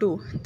2।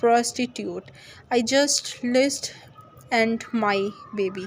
prostitute. I just lost and my baby.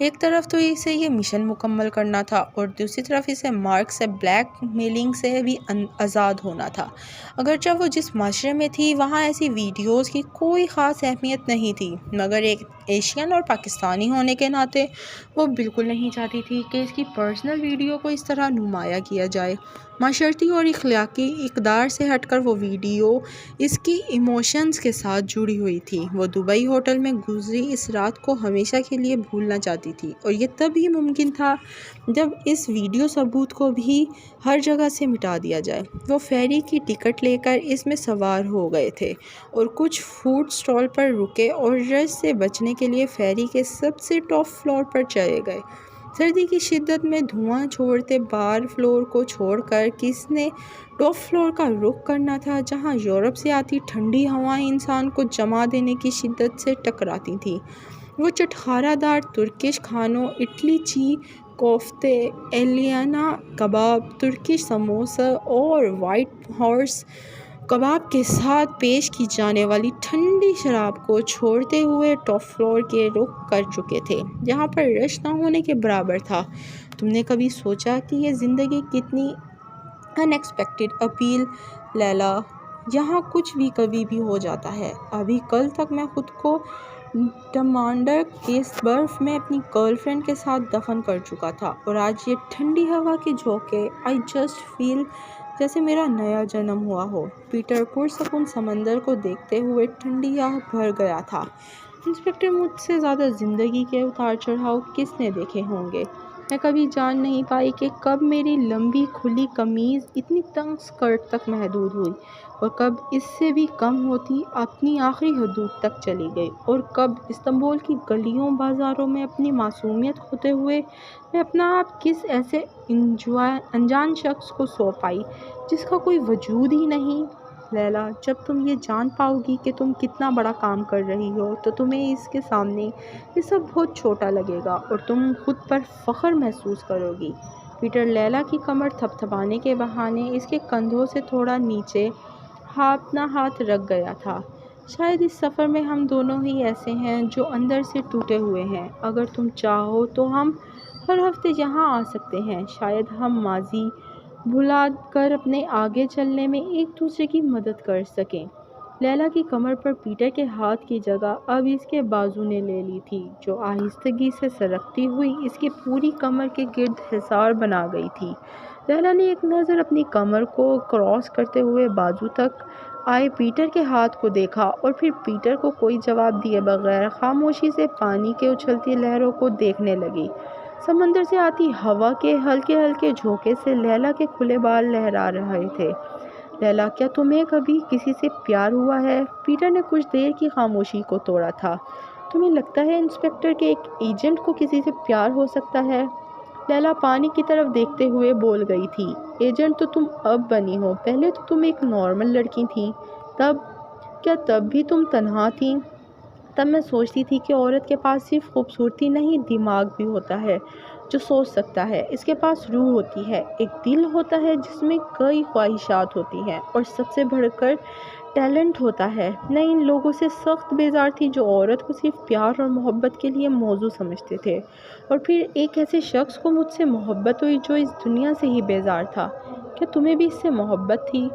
ایک طرف تو اسے یہ مشن مکمل کرنا تھا اور دوسری طرف اسے مارک سے بلیک میلنگ سے بھی آزاد ہونا تھا۔ اگرچہ وہ جس معاشرے میں تھی وہاں ایسی ویڈیوز کی کوئی خاص اہمیت نہیں تھی، مگر ایک ایشین اور پاکستانی ہونے کے ناطے وہ بالکل نہیں چاہتی تھی کہ اس کی پرسنل ویڈیو کو اس طرح نمایاں کیا جائے۔ معاشرتی اور اخلاقی اقدار سے ہٹ کر وہ ویڈیو اس کی ایموشنز کے ساتھ جڑی ہوئی تھی۔ وہ دبئی ہوٹل میں گزری اس رات کو ہمیشہ کے لیے بھولنا چاہتی تھی، اور یہ تب ہی ممکن تھا جب اس ویڈیو ثبوت کو بھی ہر جگہ سے مٹا دیا جائے۔ وہ فیری کی ٹکٹ لے کر اس میں سوار ہو گئے تھے اور کچھ فوڈ سٹال پر رکے اور رش سے بچنے کے لیے فیری کے سب سے ٹاپ فلور پر چلے گئے۔ سردی کی شدت میں دھواں چھوڑتے بار فلور کو چھوڑ کر کس نے ٹاپ فلور کا رخ کرنا تھا، جہاں یورپ سے آتی ٹھنڈی ہوائیں انسان کو جما دینے کی شدت سے ٹکراتی تھیں۔ وہ چٹخارہ دار ترکش کھانوں، اٹلی چی کوفتے، ایلیانا کباب، ترکش سموسہ اور وائٹ ہارس کباب کے ساتھ پیش کی جانے والی ٹھنڈی شراب کو چھوڑتے ہوئے ٹاپ فلور کے رخ کر چکے تھے، جہاں پر رش نہ ہونے کے برابر تھا۔ تم نے کبھی سوچا کہ یہ زندگی کتنی ان ایکسپیکٹڈ اپیل لیلا، یہاں کچھ بھی کبھی بھی ہو جاتا ہے۔ ابھی کل تک میں خود کو ٹمانڈر کے برف میں اپنی گرل فرینڈ کے ساتھ دفن کر چکا تھا، اور آج یہ ٹھنڈی ہوا کے جھونکے، آئی جسٹ فیل جیسے میرا نیا جنم ہوا ہو۔ پیٹر پرسکون سمندر کو دیکھتے ہوئے ٹھنڈی آہ بھر گیا تھا۔ انسپکٹر، مجھ سے زیادہ زندگی کے اتار چڑھاؤ کس نے دیکھے ہوں گے؟ میں کبھی جان نہیں پائی کہ کب میری لمبی کھلی قمیض اتنی تنگ سکرٹ تک محدود ہوئی، اور کب اس سے بھی کم ہوتی اپنی آخری حدود تک چلی گئی، اور کب استنبول کی گلیوں بازاروں میں اپنی معصومیت کھوتے ہوئے میں اپنا آپ کس ایسے انجان شخص کو سونپ پائی جس کا کوئی وجود ہی نہیں۔ لیلا، جب تم یہ جان پاؤ گی کہ تم کتنا بڑا کام کر رہی ہو تو تمہیں اس کے سامنے یہ سب بہت چھوٹا لگے گا اور تم خود پر فخر محسوس کرو گی۔ پیٹر لیلا کی کمر تھپتھپانے کے بہانے اس کے کندھوں سے تھوڑا نیچے اپنا ہاتھ رکھ گیا تھا۔ شاید اس سفر میں ہم دونوں ہی ایسے ہیں جو اندر سے ٹوٹے ہوئے ہیں۔ اگر تم چاہو تو ہم ہر ہفتے یہاں آ سکتے ہیں، شاید ہم ماضی بھلا کر اپنے آگے چلنے میں ایک دوسرے کی مدد کر سکیں۔ لیلا کی کمر پر پیٹر کے ہاتھ کی جگہ اب اس کے بازو نے لے لی تھی، جو آہستگی سے سرکتی ہوئی اس کی پوری کمر کے گرد حصار بنا گئی تھی۔ لیلا نے ایک نظر اپنی کمر کو کراس کرتے ہوئے بازو تک آئے پیٹر کے ہاتھ کو دیکھا، اور پھر پیٹر کو کوئی جواب دیے بغیر خاموشی سے پانی کے اچھلتی لہروں کو دیکھنے لگی۔ سمندر سے آتی ہوا کے ہلکے ہلکے جھونکے سے لیلا کے کھلے بال لہرا رہے تھے۔ لیلا، کیا تمہیں کبھی کسی سے پیار ہوا ہے؟ پیٹر نے کچھ دیر کی خاموشی کو توڑا تھا۔ تمہیں لگتا ہے انسپکٹر کہ ایک ایجنٹ کو کسی سے پیار ہو سکتا ہے؟ لیلا پانی کی طرف دیکھتے ہوئے بول گئی تھی۔ ایجنٹ تو تم اب بنی ہو، پہلے تو تم ایک نارمل لڑکی تھی۔ کیا تب بھی تم تنہا تھی؟ تب میں سوچتی تھی کہ عورت کے پاس صرف خوبصورتی نہیں، دماغ بھی ہوتا ہے جو سوچ سکتا ہے۔ اس کے پاس روح ہوتی ہے، ایک دل ہوتا ہے جس میں کئی خواہشات ہوتی ہیں، اور سب سے بڑھ کر ٹیلنٹ ہوتا ہے۔ میں ان لوگوں سے سخت بیزار تھی جو عورت کو صرف پیار اور محبت کے لیے موزوں سمجھتے تھے، اور پھر ایک ایسے شخص کو مجھ سے محبت ہوئی جو اس دنیا سے ہی بیزار تھا۔ کیا تمہیں بھی اس سے محبت تھی؟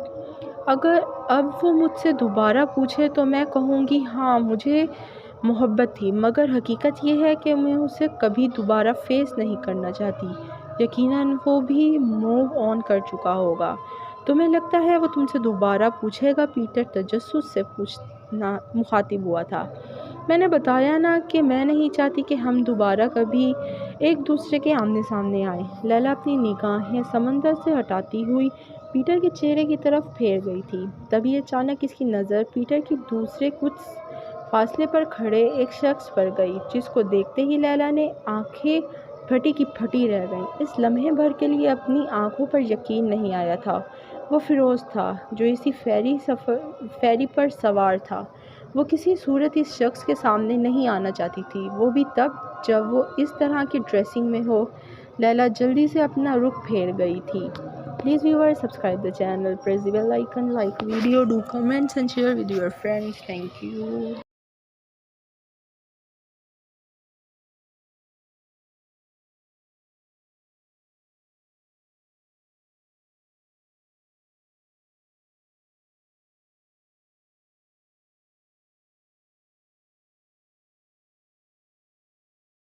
اگر اب وہ مجھ سے دوبارہ پوچھے تو میں کہوں گی ہاں، مجھے محبت تھی، مگر حقیقت یہ ہے کہ میں اسے کبھی دوبارہ فیس نہیں کرنا چاہتی۔ یقیناً وہ بھی موو آن کر چکا ہوگا۔ تمہیں لگتا ہے وہ تم سے دوبارہ پوچھے گا؟ پیٹر تجسس سے مخاطب ہوا تھا۔ میں نے بتایا نا کہ میں نہیں چاہتی کہ ہم دوبارہ کبھی ایک دوسرے کے آمنے سامنے آئیں۔ لیلا اپنی نگاہیں سمندر سے ہٹاتی ہوئی پیٹر کے چہرے کی طرف پھیر گئی تھی۔ تبھی اچانک اس کی نظر پیٹر کی دوسرے کچھ فاصلے پر کھڑے ایک شخص پر گئی، جس کو دیکھتے ہی لیلا نے آنکھیں پھٹی کی پھٹی رہ گئیں۔ اس لمحے بھر کے لیے اپنی آنکھوں پر یقین نہیں آیا تھا۔ وہ فیروز تھا، جو اسی فیری پر سوار تھا۔ وہ کسی صورت اس شخص کے سامنے نہیں آنا چاہتی تھی، وہ بھی تب جب وہ اس طرح کی ڈریسنگ میں ہو۔ لیلا جلدی سے اپنا رخ پھیر گئی تھی۔ Please viewers, subscribe the channel, press the bell icon, like video, do comments and share with your friends. Thank you.